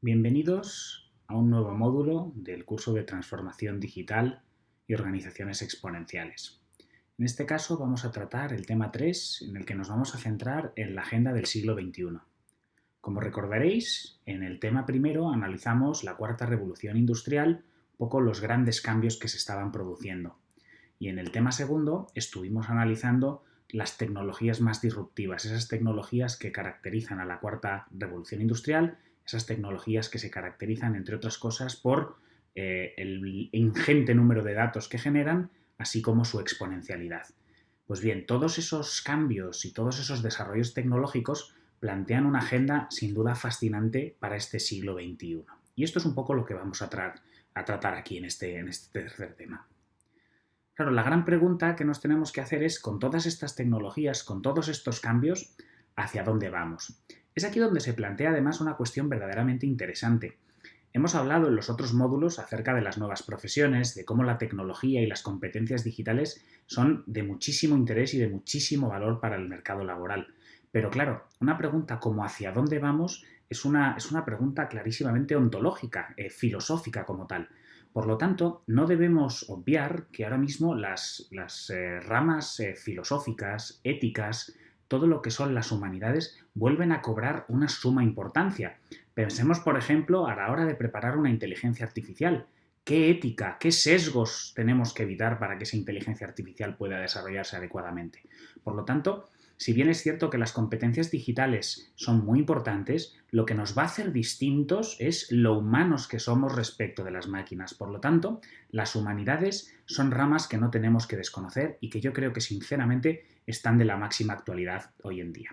Bienvenidos a un nuevo módulo del curso de Transformación Digital y Organizaciones Exponenciales. En este caso vamos a tratar el tema 3, en el que nos vamos a centrar en la agenda del siglo XXI. Como recordaréis, en el tema primero analizamos la cuarta revolución industrial, un poco los grandes cambios que se estaban produciendo. Y en el tema segundo estuvimos analizando las tecnologías más disruptivas, esas tecnologías que caracterizan a la cuarta revolución industrial, esas tecnologías que se caracterizan, entre otras cosas, por el ingente número de datos que generan, así como su exponencialidad. Pues bien, todos esos cambios y todos esos desarrollos tecnológicos plantean una agenda sin duda fascinante para este siglo XXI. Y esto es un poco lo que vamos a tratar aquí en este tercer tema. Claro, la gran pregunta que nos tenemos que hacer es, con todas estas tecnologías, con todos estos cambios, ¿hacia dónde vamos? Es aquí donde se plantea además una cuestión verdaderamente interesante. Hemos hablado en los otros módulos acerca de las nuevas profesiones, de cómo la tecnología y las competencias digitales son de muchísimo interés y de muchísimo valor para el mercado laboral. Pero claro, una pregunta como ¿hacia dónde vamos? Es una pregunta clarísimamente ontológica, filosófica como tal. Por lo tanto, no debemos obviar que ahora mismo las ramas filosóficas, éticas, todo lo que son las humanidades, vuelven a cobrar una suma importancia. Pensemos, por ejemplo, a la hora de preparar una inteligencia artificial. ¿Qué ética, qué sesgos tenemos que evitar para que esa inteligencia artificial pueda desarrollarse adecuadamente? Por lo tanto, si bien es cierto que las competencias digitales son muy importantes, lo que nos va a hacer distintos es lo humanos que somos respecto de las máquinas. Por lo tanto, las humanidades son ramas que no tenemos que desconocer y que yo creo que sinceramente están de la máxima actualidad hoy en día.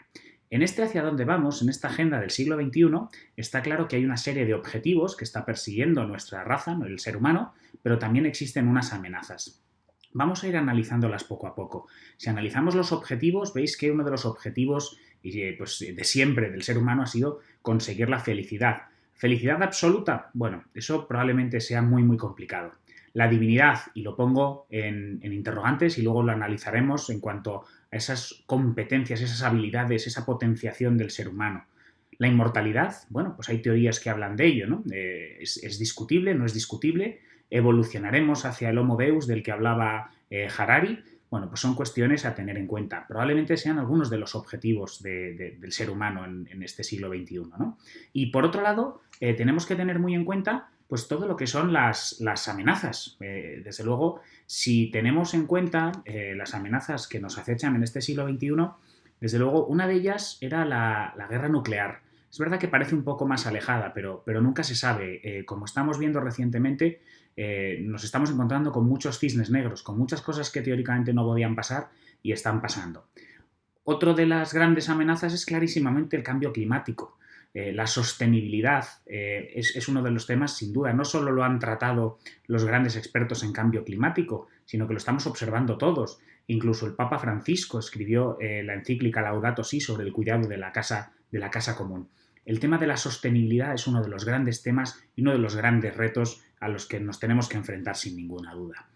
En este hacia dónde vamos, en esta agenda del siglo XXI, está claro que hay una serie de objetivos que está persiguiendo nuestra raza, el ser humano, pero también existen unas amenazas. Vamos a ir analizándolas poco a poco. Si analizamos los objetivos, veis que uno de los objetivos de siempre del ser humano ha sido conseguir la felicidad. ¿Felicidad absoluta? Bueno, eso probablemente sea muy, muy complicado. La divinidad, y lo pongo en interrogantes y luego lo analizaremos en cuanto a esas competencias, esas habilidades, esa potenciación del ser humano. La inmortalidad, bueno, pues hay teorías que hablan de ello, ¿no? ¿Es discutible? ¿No es discutible? ¿Evolucionaremos hacia el Homo Deus del que hablaba Harari? Bueno, pues son cuestiones a tener en cuenta. Probablemente sean algunos de los objetivos del ser humano en este siglo XXI, ¿no? Y por otro lado, tenemos que tener muy en cuenta pues todo lo que son las amenazas. Desde luego, si tenemos en cuenta las amenazas que nos acechan en este siglo XXI, desde luego una de ellas era la guerra nuclear. Es verdad que parece un poco más alejada, pero nunca se sabe. Como estamos viendo recientemente, nos estamos encontrando con muchos cisnes negros, con muchas cosas que teóricamente no podían pasar y están pasando. Otro de las grandes amenazas es clarísimamente el cambio climático. La sostenibilidad es uno de los temas, sin duda. No solo lo han tratado los grandes expertos en cambio climático, sino que lo estamos observando todos. Incluso el Papa Francisco escribió la encíclica Laudato Si sobre el cuidado de la casa común. El tema de la sostenibilidad es uno de los grandes temas y uno de los grandes retos a los que nos tenemos que enfrentar sin ninguna duda.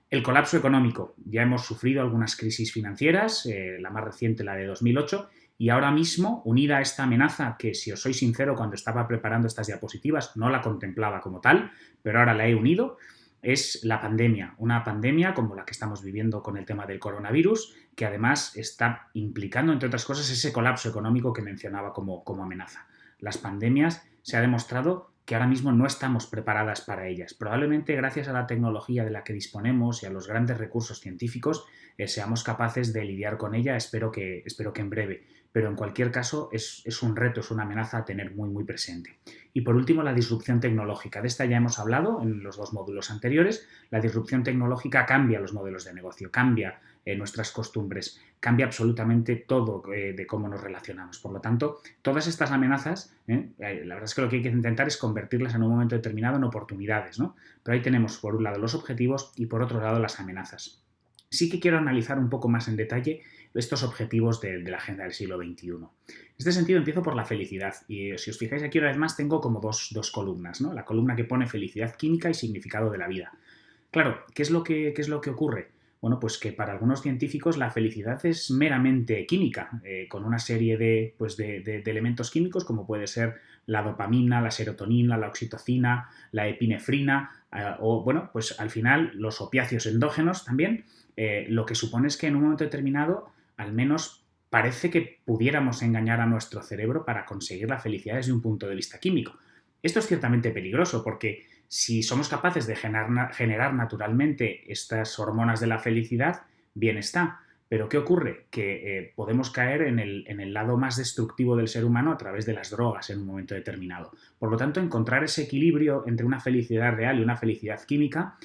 El colapso económico. Ya hemos sufrido algunas crisis financieras, la más reciente la de 2008, y ahora mismo, unida a esta amenaza que, si os soy sincero, cuando estaba preparando estas diapositivas no la contemplaba como tal, pero ahora la he unido, es la pandemia. Una pandemia como la que estamos viviendo con el tema del coronavirus, que además está implicando, entre otras cosas, ese colapso económico que mencionaba como amenaza. Las pandemias se ha demostrado que ahora mismo no estamos preparadas para ellas. Probablemente gracias a la tecnología de la que disponemos y a los grandes recursos científicos seamos capaces de lidiar con ella, espero que en breve. Pero en cualquier caso es un reto, es una amenaza a tener muy, muy presente. Y por último, la disrupción tecnológica. De esta ya hemos hablado en los dos módulos anteriores. La disrupción tecnológica cambia los modelos de negocio, cambia nuestras costumbres, cambia absolutamente todo de cómo nos relacionamos. Por lo tanto, todas estas amenazas, la verdad es que lo que hay que intentar es convertirlas en un momento determinado en oportunidades, ¿no? Pero ahí tenemos por un lado los objetivos y por otro lado las amenazas. Sí que quiero analizar un poco más en detalle estos objetivos de la agenda del siglo XXI. En este sentido empiezo por la felicidad y si os fijáis aquí una vez más tengo como dos columnas, ¿no? La columna que pone felicidad química y significado de la vida. Claro, ¿qué es lo que ocurre? bueno, pues que para algunos científicos la felicidad es meramente química, con una serie de elementos químicos como puede ser la dopamina, la serotonina, la oxitocina, la epinefrina, o bueno, pues al final los opiáceos endógenos también, lo que supone es que en un momento determinado, al menos parece que pudiéramos engañar a nuestro cerebro para conseguir la felicidad desde un punto de vista químico. Esto es ciertamente peligroso porque si somos capaces de generar naturalmente estas hormonas de la felicidad, bien está. Pero ¿qué ocurre? Que podemos caer en el lado más destructivo del ser humano a través de las drogas en un momento determinado. Por lo tanto, encontrar ese equilibrio entre una felicidad real y una felicidad química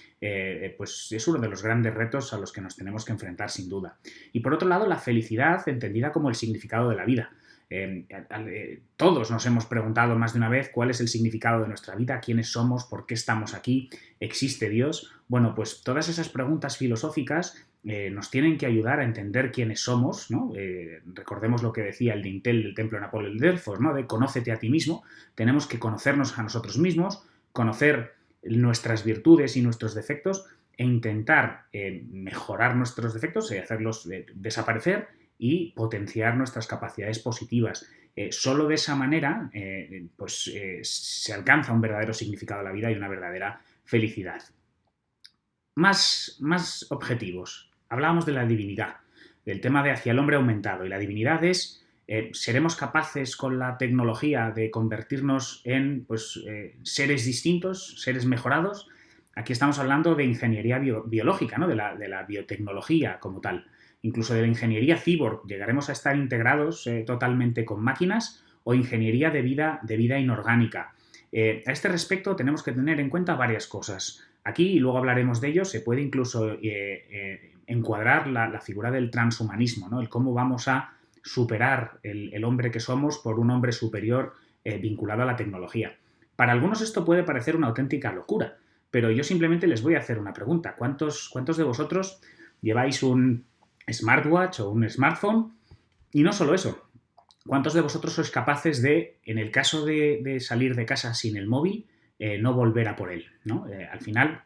pues es uno de los grandes retos a los que nos tenemos que enfrentar sin duda. Y por otro lado, la felicidad entendida como el significado de la vida. Todos nos hemos preguntado más de una vez cuál es el significado de nuestra vida, quiénes somos, por qué estamos aquí, ¿existe Dios? Bueno, pues todas esas preguntas filosóficas nos tienen que ayudar a entender quiénes somos, ¿no? Recordemos lo que decía el dintel del templo de Apolo de Delfos, ¿no? De conócete a ti mismo. Tenemos que conocernos a nosotros mismos, conocer nuestras virtudes y nuestros defectos e intentar mejorar nuestros defectos y hacerlos desaparecer y potenciar nuestras capacidades positivas. Solo de esa manera se alcanza un verdadero significado a la vida y una verdadera felicidad. Más objetivos. Hablábamos de la divinidad, del tema de hacia el hombre aumentado. Y la divinidad es, ¿seremos capaces con la tecnología de convertirnos en seres distintos, seres mejorados? Aquí estamos hablando de ingeniería biológica, ¿no? de la biotecnología como tal. Incluso de la ingeniería cyborg, ¿llegaremos a estar integrados totalmente con máquinas o ingeniería de vida inorgánica? A este respecto tenemos que tener en cuenta varias cosas. Aquí, y luego hablaremos de ello, se puede incluso encuadrar la figura del transhumanismo, ¿no? El cómo vamos a superar el hombre que somos por un hombre superior vinculado a la tecnología. Para algunos esto puede parecer una auténtica locura, pero yo simplemente les voy a hacer una pregunta. ¿Cuántos de vosotros lleváis un smartwatch o un smartphone? Y no solo eso, ¿cuántos de vosotros sois capaces de, en el caso de salir de casa sin el móvil, no volver a por él, ¿no? Al final,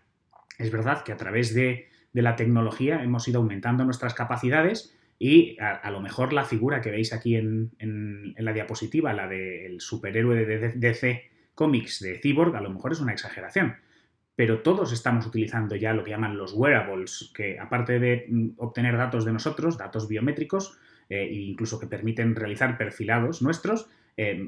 es verdad que a través de la tecnología hemos ido aumentando nuestras capacidades y a lo mejor la figura que veis aquí en la diapositiva, la del superhéroe de DC Comics de Cyborg, a lo mejor es una exageración. Pero todos estamos utilizando ya lo que llaman los wearables, que aparte de obtener datos de nosotros, datos biométricos, e incluso que permiten realizar perfilados nuestros,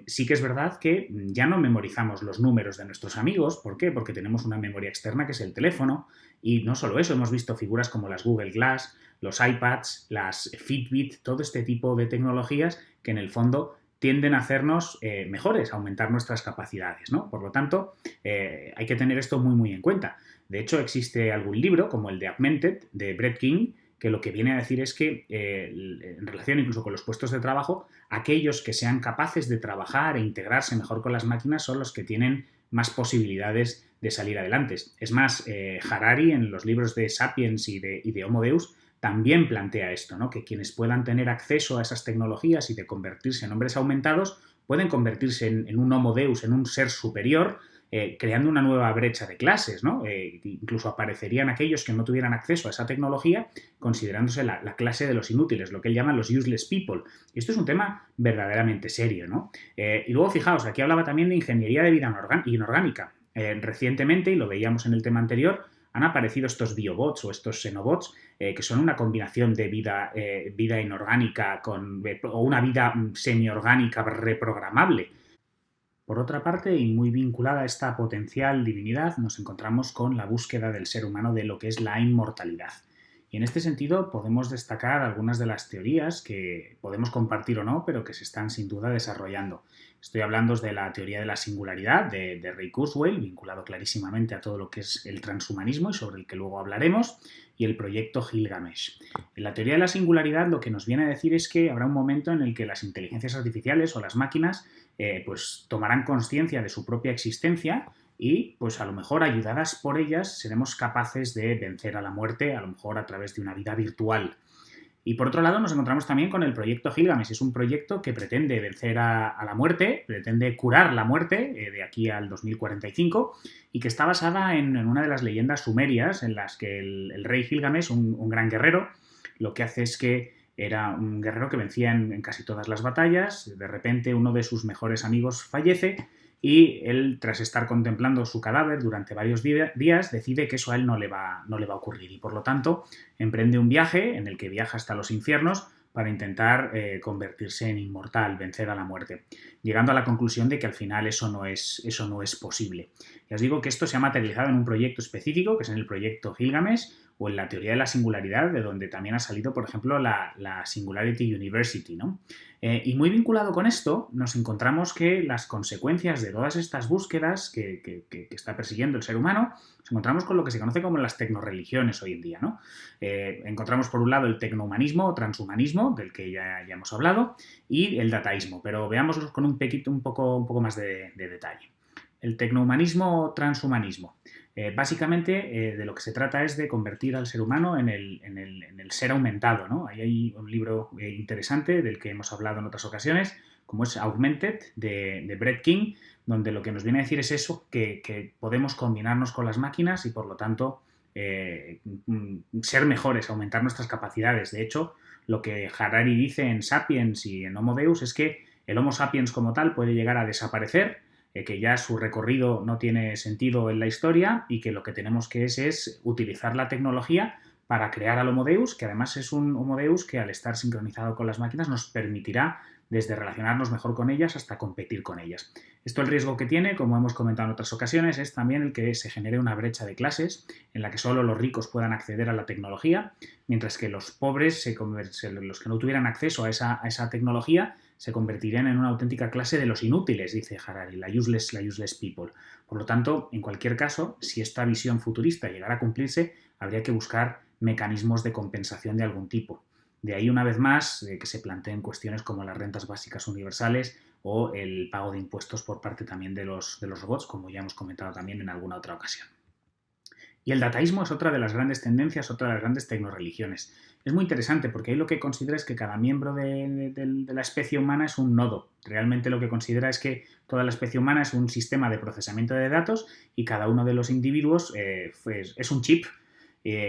sí que es verdad que ya no memorizamos los números de nuestros amigos. ¿Por qué? Porque tenemos una memoria externa que es el teléfono. Y no solo eso, hemos visto figuras como las Google Glass, los iPads, las Fitbit, todo este tipo de tecnologías que en el fondo tienden a hacernos mejores, a aumentar nuestras capacidades, ¿no? Por lo tanto, hay que tener esto muy en cuenta. De hecho, existe algún libro, como el de Augmented, de Brett King, que lo que viene a decir es que, en relación incluso con los puestos de trabajo, aquellos que sean capaces de trabajar e integrarse mejor con las máquinas son los que tienen más posibilidades de salir adelante. Es más, Harari, en los libros de Sapiens y de Homo Deus, también plantea esto, ¿no? Que quienes puedan tener acceso a esas tecnologías y de convertirse en hombres aumentados pueden convertirse en un Homo Deus, en un ser superior, creando una nueva brecha de clases, ¿no? Incluso aparecerían aquellos que no tuvieran acceso a esa tecnología considerándose la clase de los inútiles, lo que él llama los useless people. Y esto es un tema verdaderamente serio, ¿no? Y luego, fijaos, aquí hablaba también de ingeniería de vida inorgánica. Recientemente, y lo veíamos en el tema anterior, han aparecido estos biobots o estos xenobots que son una combinación de vida inorgánica o una vida semiorgánica reprogramable. Por otra parte, y muy vinculada a esta potencial divinidad, nos encontramos con la búsqueda del ser humano de lo que es la inmortalidad. Y en este sentido podemos destacar algunas de las teorías que podemos compartir o no, pero que se están sin duda desarrollando. Estoy hablando de la teoría de la singularidad de Ray Kurzweil, vinculado clarísimamente a todo lo que es el transhumanismo y sobre el que luego hablaremos, y el proyecto Gilgamesh. En la teoría de la singularidad lo que nos viene a decir es que habrá un momento en el que las inteligencias artificiales o las máquinas tomarán conciencia de su propia existencia y, pues a lo mejor ayudadas por ellas, seremos capaces de vencer a la muerte, a lo mejor a través de una vida virtual. Y por otro lado nos encontramos también con el proyecto Gilgamesh. Es un proyecto que pretende vencer a la muerte, pretende curar la muerte de aquí al 2045 y que está basada en una de las leyendas sumerias en las que el rey Gilgamesh, un gran guerrero, lo que hace es que era un guerrero que vencía en casi todas las batallas. De repente uno de sus mejores amigos fallece y él, tras estar contemplando su cadáver durante varios días, decide que eso a él no le va a ocurrir y por lo tanto emprende un viaje en el que viaja hasta los infiernos para intentar convertirse en inmortal, vencer a la muerte, llegando a la conclusión de que al final eso no es posible. Ya os digo que esto se ha materializado en un proyecto específico, que es en el proyecto Gilgamesh, o en la teoría de la singularidad, de donde también ha salido, por ejemplo, la Singularity University, ¿no? Y muy vinculado con esto, nos encontramos que las consecuencias de todas estas búsquedas que está persiguiendo el ser humano, nos encontramos con lo que se conoce como las tecnoreligiones hoy en día, ¿no? Encontramos por un lado el tecnohumanismo o transhumanismo, del que ya hemos hablado, y el dataísmo, pero veámoslos con un poco más de detalle. El tecnohumanismo o transhumanismo. Básicamente de lo que se trata es de convertir al ser humano en el ser aumentado, ¿no? Ahí hay un libro interesante del que hemos hablado en otras ocasiones, como es Augmented, de Brett King, donde lo que nos viene a decir es eso, que podemos combinarnos con las máquinas y por lo tanto ser mejores, aumentar nuestras capacidades. De hecho, lo que Harari dice en Sapiens y en Homo Deus es que el Homo sapiens como tal puede llegar a desaparecer, que ya su recorrido no tiene sentido en la historia y que lo que tenemos que es utilizar la tecnología para crear al Homo Deus, que además es un Homo Deus que al estar sincronizado con las máquinas nos permitirá desde relacionarnos mejor con ellas hasta competir con ellas. Esto el riesgo que tiene, como hemos comentado en otras ocasiones, es también el que se genere una brecha de clases en la que solo los ricos puedan acceder a la tecnología, mientras que los pobres, los que no tuvieran acceso a esa tecnología, se convertirían en una auténtica clase de los inútiles, dice Harari, la useless people. Por lo tanto, en cualquier caso, si esta visión futurista llegara a cumplirse, habría que buscar mecanismos de compensación de algún tipo. De ahí, una vez más, que se planteen cuestiones como las rentas básicas universales o el pago de impuestos por parte también de los robots, como ya hemos comentado también en alguna otra ocasión. Y el dataísmo es otra de las grandes tendencias, otra de las grandes tecnoreligiones. Es muy interesante porque ahí lo que considera es que cada miembro de la especie humana es un nodo. Realmente lo que considera es que toda la especie humana es un sistema de procesamiento de datos y cada uno de los individuos es un chip.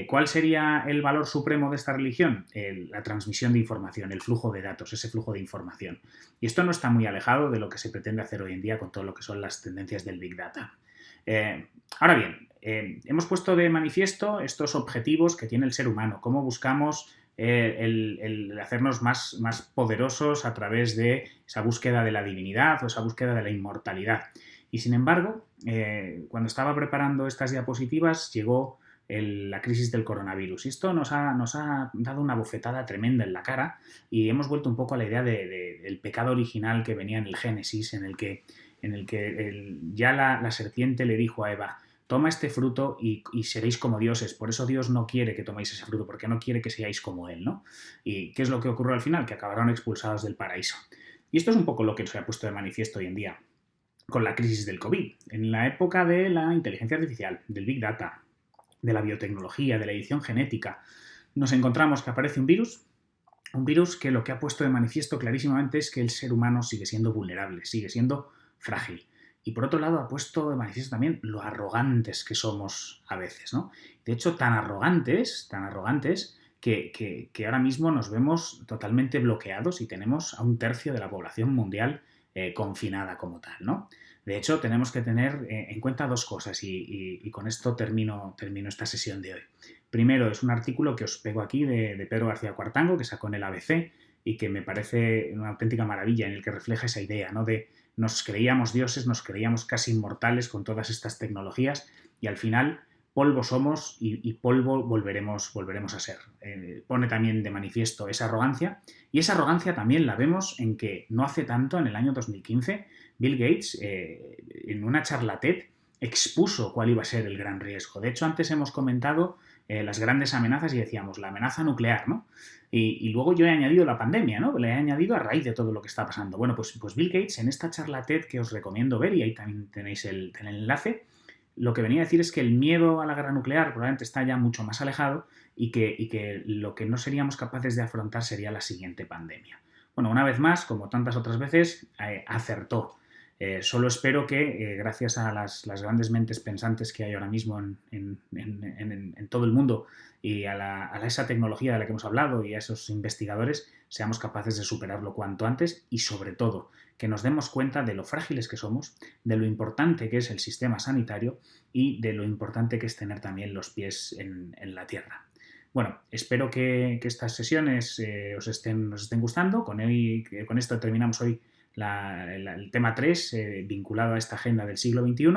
¿Cuál sería el valor supremo de esta religión? La transmisión de información, el flujo de datos, ese flujo de información. Y esto no está muy alejado de lo que se pretende hacer hoy en día con todo lo que son las tendencias del Big Data. Ahora bien, hemos puesto de manifiesto estos objetivos que tiene el ser humano, cómo buscamos el hacernos más poderosos a través de esa búsqueda de la divinidad o esa búsqueda de la inmortalidad. Y sin embargo, cuando estaba preparando estas diapositivas llegó la crisis del coronavirus. Y esto nos ha dado una bofetada tremenda en la cara y hemos vuelto un poco a la idea del pecado original que venía en el Génesis, en el que ya la serpiente le dijo a Eva: toma este fruto y seréis como dioses. Por eso Dios no quiere que toméis ese fruto, porque no quiere que seáis como Él, ¿no? ¿Y qué es lo que ocurrió al final? Que acabaron expulsados del paraíso. Y esto es un poco lo que se ha puesto de manifiesto hoy en día con la crisis del COVID. En la época de la inteligencia artificial, del Big Data, de la biotecnología, de la edición genética, nos encontramos que aparece un virus que lo que ha puesto de manifiesto clarísimamente es que el ser humano sigue siendo vulnerable, sigue siendo frágil. Y por otro lado ha puesto de manifiesto también lo arrogantes que somos a veces, ¿no? De hecho, tan arrogantes que ahora mismo nos vemos totalmente bloqueados y tenemos a 1/3 de la población mundial confinada como tal, ¿no? De hecho, tenemos que tener en cuenta dos cosas y con esto termino esta sesión de hoy. Primero, es un artículo que os pego aquí de Pedro García Cuartango, que sacó en el ABC y que me parece una auténtica maravilla, en el que refleja esa idea, ¿no? De nos creíamos dioses, nos creíamos casi inmortales con todas estas tecnologías y al final polvo somos y polvo volveremos a ser. Pone también de manifiesto esa arrogancia y esa arrogancia también la vemos en que no hace tanto, en el año 2015, Bill Gates en una charla TED expuso cuál iba a ser el gran riesgo. De hecho, antes hemos comentado las grandes amenazas y decíamos la amenaza nuclear, ¿no? Y luego yo he añadido la pandemia, ¿no? Le he añadido a raíz de todo lo que está pasando. Bueno, pues Bill Gates en esta charla TED que os recomiendo ver, y ahí también tenéis el enlace, lo que venía a decir es que el miedo a la guerra nuclear probablemente está ya mucho más alejado y que lo que no seríamos capaces de afrontar sería la siguiente pandemia. Bueno, una vez más, como tantas otras veces, acertó. Solo espero que, gracias a las grandes mentes pensantes que hay ahora mismo en todo el mundo y a esa tecnología de la que hemos hablado y a esos investigadores, seamos capaces de superarlo cuanto antes y, sobre todo, que nos demos cuenta de lo frágiles que somos, de lo importante que es el sistema sanitario y de lo importante que es tener también los pies en la tierra. Bueno, espero que estas sesiones os estén gustando. Con esto terminamos hoy el tema 3 vinculado a esta agenda del siglo XXI.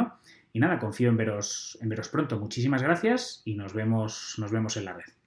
Y nada, confío en veros pronto. Muchísimas gracias y nos vemos en la red.